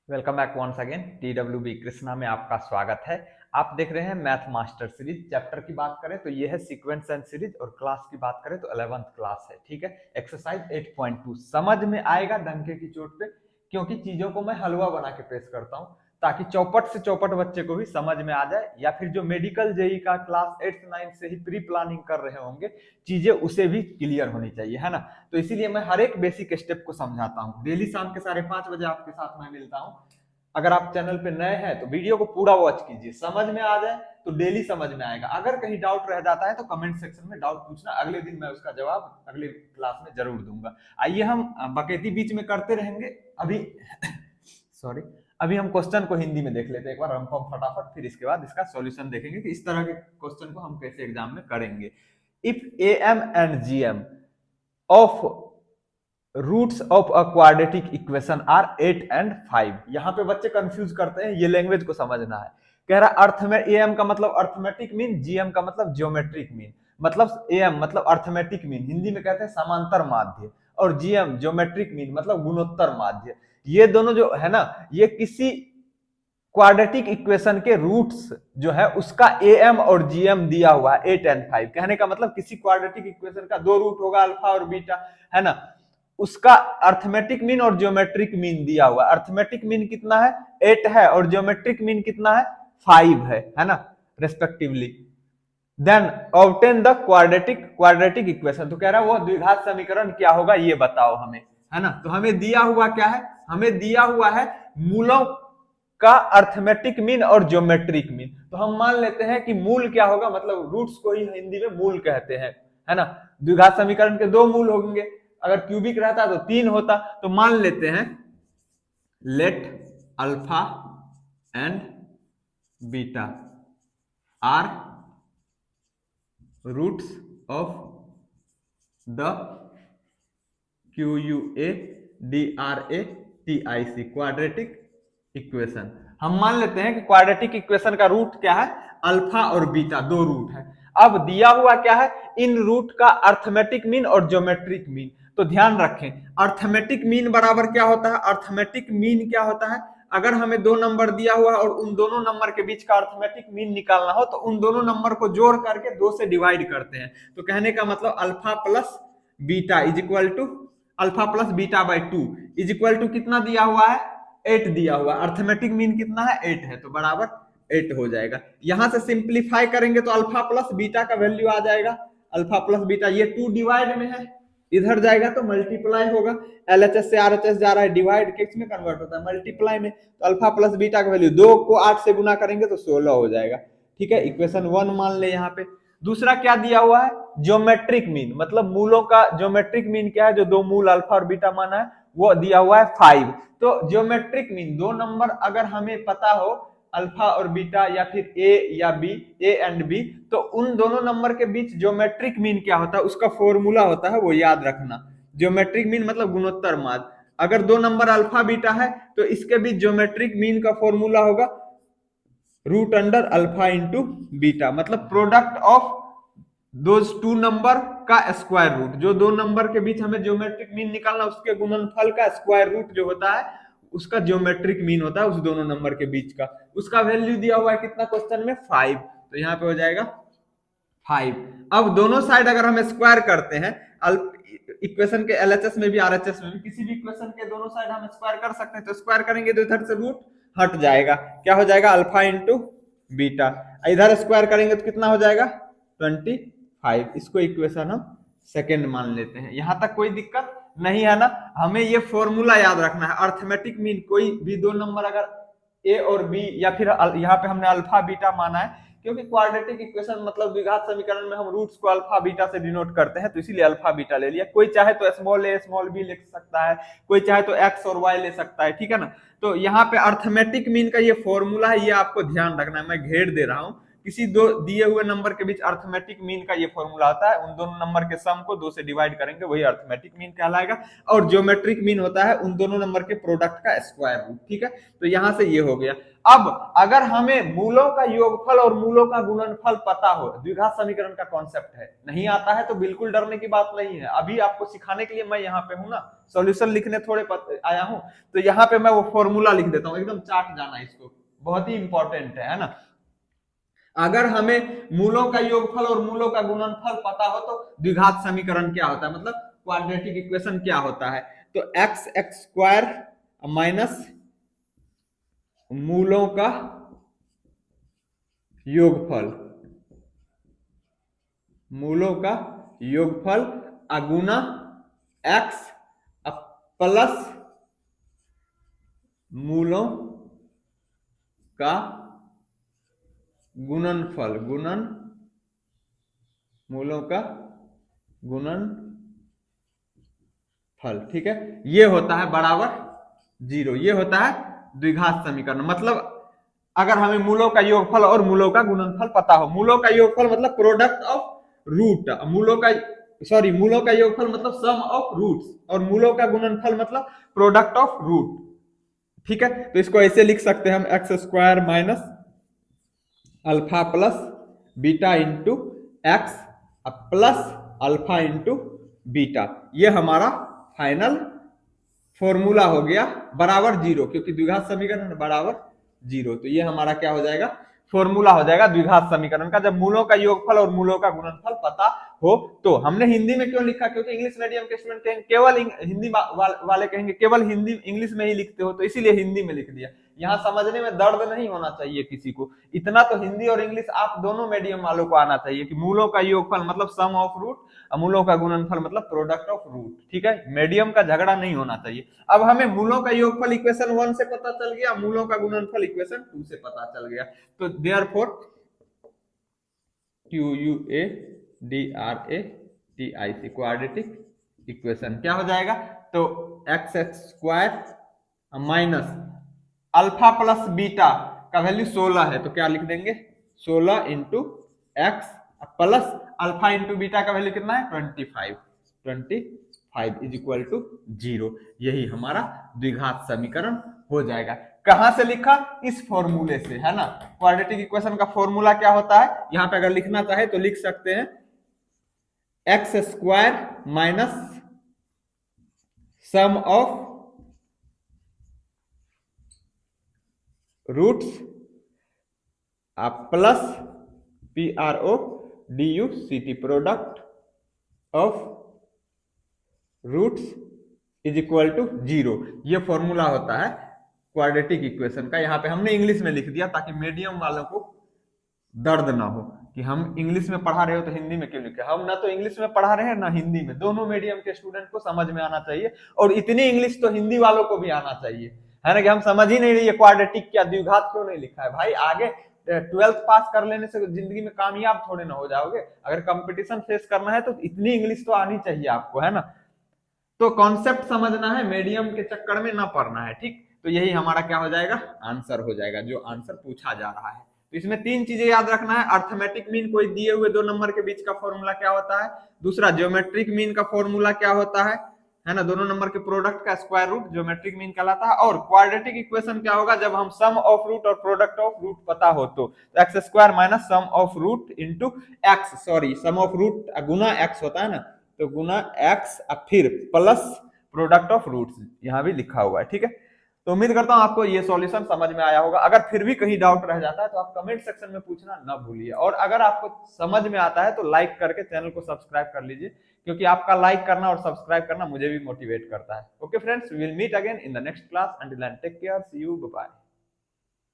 Welcome back once again. TWB Krishna में आपका स्वागत है। आप देख रहे हैं मैथ मास्टर सीरीज। चैप्टर की बात करें तो ये है सीक्वेंस एंड सीरीज, और क्लास की बात करें तो 11th क्लास है। ठीक है, एक्सरसाइज 8.2 समझ में आएगा डंके की चोट पे, क्योंकि चीजों को मैं हलवा बना के पेश करता हूँ ताकि चौपट से चौपट बच्चे को भी समझ में आ जाए, या फिर जो मेडिकल जेई का क्लास 8 9 से ही प्री प्लानिंग कर रहे होंगे चीजें उसे भी क्लियर होनी चाहिए, है ना। तो इसीलिए मैं हर एक बेसिक स्टेप को समझाता हूँ। डेली शाम के 5:30 बजे आपके साथ मैं मिलता हूँ। अगर आप चैनल पे नए हैं तो वीडियो को पूरा वॉच कीजिए, समझ में आ जाए तो डेली समझ में आएगा। अगर कहीं डाउट रह जाता है तो कमेंट सेक्शन में डाउट पूछना, अगले दिन मैं उसका जवाब अगले क्लास में जरूर दूंगा। आइए हम बकेती बीच में करते रहेंगे। अभी सॉरी, अभी हम क्वेश्चन को हिंदी में देख लेते हैं एक बार हम फटाफट, फिर इसके बाद इसका सॉल्यूशन देखेंगे कि इस तरह के क्वेश्चन को हम कैसे एग्जाम में करेंगे। If AM and GM of roots of a quadratic equation are 8 and 5। यहां पे बच्चे कंफ्यूज करते हैं, ये लैंग्वेज को समझना है। कह रहा अर्थ में एम का मतलब अर्थमेटिक मीन, जीएम का मतलब ज्योमेट्रिक मीन। मतलब एम मतलब अर्थमेटिक मीन, हिंदी में कहते हैं समांतर माध्य, और जीएम ज्योमेट्रिक मीन मतलब गुणोत्तर माध्य। ये दोनों जो है ना, ये किसी क्वाड्रेटिक इक्वेशन के रूट्स जो है उसका एम और जीएम दिया हुआ है 8 एंड 5। कहने का मतलब किसी क्वाड्रेटिक इक्वेशन का दो रूट होगा, अल्फा और बीटा, है ना। उसका अर्थमेटिक मीन और ज्योमेट्रिक मीन दिया हुआ। अर्थमेटिक मीन कितना है, 8 है, और ज्योमेट्रिक मीन कितना है, 5 है ना, respectively. Then obtain the quadratic equation. तो कह रहा है वो द्विघात समीकरण क्या होगा ये बताओ हमें, है ना। तो हमें दिया हुआ क्या है, हमें दिया हुआ है मूलों का अर्थमेटिक मीन और ज्योमेट्रिक मीन। तो हम मान लेते हैं कि मूल क्या होगा, मतलब रूट्स को ही हिंदी में मूल कहते हैं, है ना। द्विघात समीकरण के दो मूल होंगे, अगर क्यूबिक रहता तो 3 होता। तो मान लेते हैं let alpha and beta are roots of the QUADRATIC quadratic equation. हम मान लेते हैं कि क्वाड्रेटिक इक्वेशन का रूट क्या है, अल्फा और बीटा, दो रूट है। अब दिया हुआ क्या है, इन रूट का अर्थमेटिक मीन और ज्योमेट्रिक मीन। तो ध्यान रखें, अर्थमेटिक मीन बराबर क्या होता है, अर्थमेटिक मीन क्या होता है, अगर हमें दो नंबर दिया हुआ है और उन दोनों नंबर के बीच का अर्थमेटिक मीन निकालना हो तो उन दोनों नंबर को जोड़ करके 2 से डिवाइड करते हैं। तो कहने का मतलब alpha plus beta is equal to alpha plus beta by 2 is equal to कितना दिया हुआ है, 8 दिया हुआ। अर्थमेटिक मीन कितना है, 8 है, तो बराबर 8 हो जाएगा। यहां से सिंप्लीफाई करेंगे तो अल्फा प्लस बीटा का वैल्यू आ जाएगा। अल्फा प्लस बीटा, ये 2 डिवाइड में है, इधर जाएगा तो मल्टीप्लाई होगा। LHS से RHS जा रहा है, डिवाइड किस में कन्वर्ट होता है, मल्टीप्लाई में। तो अल्फा प्लस बीटा का वैल्यू 2 को 8 से गुना करेंगे तो 16 हो जाएगा। ठीक है, इक्वेशन 1 मान ले यहाँ पे। दूसरा क्या दिया हुआ है, ज्योमेट्रिक मीन, मतलब मूलों का ज्योमेट्रिक मीन क्या है, जो दो मूल अल्फा और बीटा माना है वो दिया हुआ है 5। तो ज्योमेट्रिक मीन दो नंबर अगर हमें पता हो, अल्फा और बीटा या फिर ए या बी, ए एंड बी, तो उन दोनों नंबर के बीच ज्योमेट्रिक मीन क्या होता है, उसका फॉर्मूला होता है, वो याद रखना। ज्योमेट्रिक मीन मतलब गुणोत्तर माध्य। अगर दो नंबर अल्फा बीटा है तो इसके बीच ज्योमेट्रिक मीन का फॉर्मूला होगा root under alpha into beta, मतलब product of those two number का स्क्वायर रूट। जो दो नंबर के बीच हमें ज्योमेट्रिक मीन निकालना, उसके गुणनफल का स्क्वायर रूट जो होता है उसका ज्योमेट्रिक मीन होता है, उस दोनों नंबर के बीच का। उसका वैल्यू दिया हुआ है कितना क्वेश्चन में, 5। तो यहाँ पे हो जाएगा 5। अब दोनों साइड अगर हम स्क्वायर करते हैं, इक्वेशन के LHS में भी RHS में भी, किसी भी इक्वेशन के दोनों साइड हम स्क्वायर कर सकते हैं। तो स्क्वायर करेंगे तो इधर से रूट हट जाएगा, क्या हो जाएगा, अल्फा इंटू बीटा। इधर स्क्वायर करेंगे तो कितना हो जाएगा, 25। इसको इक्वेशन हम सेकेंड मान लेते हैं। यहां तक कोई दिक्कत नहीं है ना। हमें ये फॉर्मूला याद रखना है, अर्थमेटिक मीन कोई भी दो नंबर अगर ए और बी, या फिर यहाँ पे हमने अल्फा बीटा माना है, क्योंकि क्वाड्रेटिक इक्वेशन मतलब द्विघात समीकरण में हम रूट्स को अल्फा बीटा से डिनोट करते हैं, तो इसीलिए अल्फा बीटा ले लिया। कोई चाहे तो स्मॉल ए स्मॉल बी लिख सकता है, कोई चाहे तो एक्स और वाई ले सकता है, ठीक है ना। तो यहाँ पे अर्थमेटिक मीन का ये फॉर्मूला है, ये आपको ध्यान रखना है, मैं घेर दे रहा हूँ किसी दो दिए हुए नंबर के बीच अर्थमेटिक मीन का ये फॉर्मूला होता है, उन दोनों नंबर के सम को 2 से डिवाइड करेंगे, वही अर्थमेटिक मीन कहलाएगा। और ज्योमेट्रिक मीन होता है उन दोनों नंबर के प्रोडक्ट का स्क्वायर रूट। ठीक है, तो यहां से ये हो गया। अब अगर हमें मूलों का योगफल और मूलों का गुणनफल पता हो, द्विघात समीकरण का कॉन्सेप्ट है, नहीं आता है तो बिल्कुल डरने की बात नहीं है, अभी आपको सिखाने के लिए मैं यहाँ पे हूं ना, सॉल्यूशन लिखने थोड़े आया हूं, तो यहाँ पे मैं वो फॉर्मूला लिख देता हूँ, एकदम चाट जाना इसको, बहुत ही इंपॉर्टेंट है ना। अगर हमें मूलों का योगफल और मूलों का गुणनफल पता हो तो द्विघात समीकरण क्या होता है, मतलब क्वाड्रेटिक इक्वेशन क्या होता है, तो एक्स एक्स स्क्वायर माइनस मूलों का योगफल, मूलों का योगफल अगुना एक्स प्लस मूलों का गुणनफल, मूलों का गुणनफल। ठीक है, ये होता है बराबर 0, ये होता है द्विघात समीकरण। मतलब अगर हमें मूलों का योगफल और मूलों का गुणनफल पता हो, मूलों का योगफल मतलब प्रोडक्ट ऑफ रूट, मूलों का योगफल मतलब सम ऑफ रूट्स, और मूलों का गुणनफल मतलब प्रोडक्ट ऑफ रूट। ठीक है, तो इसको ऐसे लिख सकते हैं हम, x square minus alpha plus beta into x plus alpha into beta, ये हमारा फाइनल फॉर्मूला हो गया बराबर 0, क्योंकि द्विघात समीकरण बराबर 0, तो ये हमारा क्या हो जाएगा, फॉर्मूला हो जाएगा द्विघात समीकरण का, जब मूलों का योगफल और मूलों का गुणनफल पता हो। तो हमने हिंदी में क्यों लिखा, क्योंकि इंग्लिश मीडियम के स्टूडेंट कहेंगे केवल हिंदी वाले कहेंगे केवल हिंदी इंग्लिश में ही लिखते हो, तो इसीलिए हिंदी में लिख दिया। यहाँ समझने में दर्द नहीं होना चाहिए किसी को, इतना तो हिंदी और इंग्लिश आप दोनों मीडियम वालों को आना चाहिए कि मूलों का योगफल मतलब सम ऑफ रूट, मूलों का गुणनफल मतलब प्रोडक्ट ऑफ रूट। ठीक है, मीडियम का झगड़ा नहीं होना चाहिए। अब हमें मूलों का योगफल इक्वेशन 1 से पता चल गया, मूलों का गुणनफल इक्वेशन 2 से पता चल गया, तो देयरफॉर QUADRATIC क्वाड्रेटिक इक्वेशन क्या हो जाएगा, तो x x square minus alpha plus beta का वैल्यू 16 है, तो क्या लिख देंगे 16 into x plus alpha into beta का वैल्यू कितना है 25 इज इक्वल टू 0, यही हमारा द्विघात समीकरण हो जाएगा। कहां से लिखा, इस फॉर्मूले से, है ना। क्वाड्रेटिक इक्वेशन का फॉर्मूला क्या होता है, यहां पे अगर लिखना चाहे तो लिख सकते हैं x square minus sum of roots plus PRODUCT product of roots is equal to 0, ये फॉर्मूला होता है क्वाड्रेटिक इक्वेशन का। यहां पे हमने इंग्लिश में लिख दिया ताकि मीडियम वालों को दर्द ना हो कि हम इंग्लिश में पढ़ा रहे हो तो हिंदी में क्यों लिखे, हम ना तो इंग्लिश में पढ़ा रहे हैं ना हिंदी में, दोनों मीडियम के स्टूडेंट को समझ में आना चाहिए, और इतनी इंग्लिश तो हिंदी वालों को भी आना चाहिए, है ना, कि हम समझ ही नहीं रही है क्वाड्रेटिक क्या, द्विघात क्यों नहीं लिखा है। भाई आगे 12th पास कर लेने से जिंदगी में कामयाब थोड़े ना हो जाओगे, अगर कंपटीशन फेस करना है तो इतनी इंग्लिश तो आनी चाहिए आपको, है ना। तो कॉन्सेप्ट समझना है, मीडियम के चक्कर में ना पढ़ना है, ठीक। तो यही हमारा क्या हो जाएगा, आंसर हो जाएगा, जो आंसर पूछा जा रहा है। तो इसमें 3 चीजें याद रखना है, अर्थमेटिक मीन कोई दिए हुए 2 नंबर के बीच का फॉर्मूला क्या होता है, दूसरा ज्योमेट्रिक मीन का फॉर्मूला क्या होता है ना, दोनों नंबर के प्रोडक्ट का स्क्वायर रूट ज्योमेट्रिक मीन कहलाता है, और क्वाड्रेटिक इक्वेशन क्या होगा जब हम सम ऑफ रूट और प्रोडक्ट ऑफ रूट पता हो, तो x square minus sum of root into x, sorry sum of root गुना एक्स होता है ना, तो गुना एक्स फिर प्लस प्रोडक्ट ऑफ रूट्स, यहां भी लिखा हुआ है, ठीक है। तो उम्मीद करता हूं आपको ये सॉल्यूशन समझ में आया होगा। अगर फिर भी कहीं डाउट रह जाता है तो आप कमेंट सेक्शन में पूछना ना भूलिए, और अगर आपको समझ में आता है तो लाइक करके चैनल को सब्सक्राइब कर लीजिए, क्योंकि आपका लाइक करना और सब्सक्राइब करना मुझे भी मोटिवेट करता है। Okay friends, we will meet again in the next class, until then take care, see you, bye bye.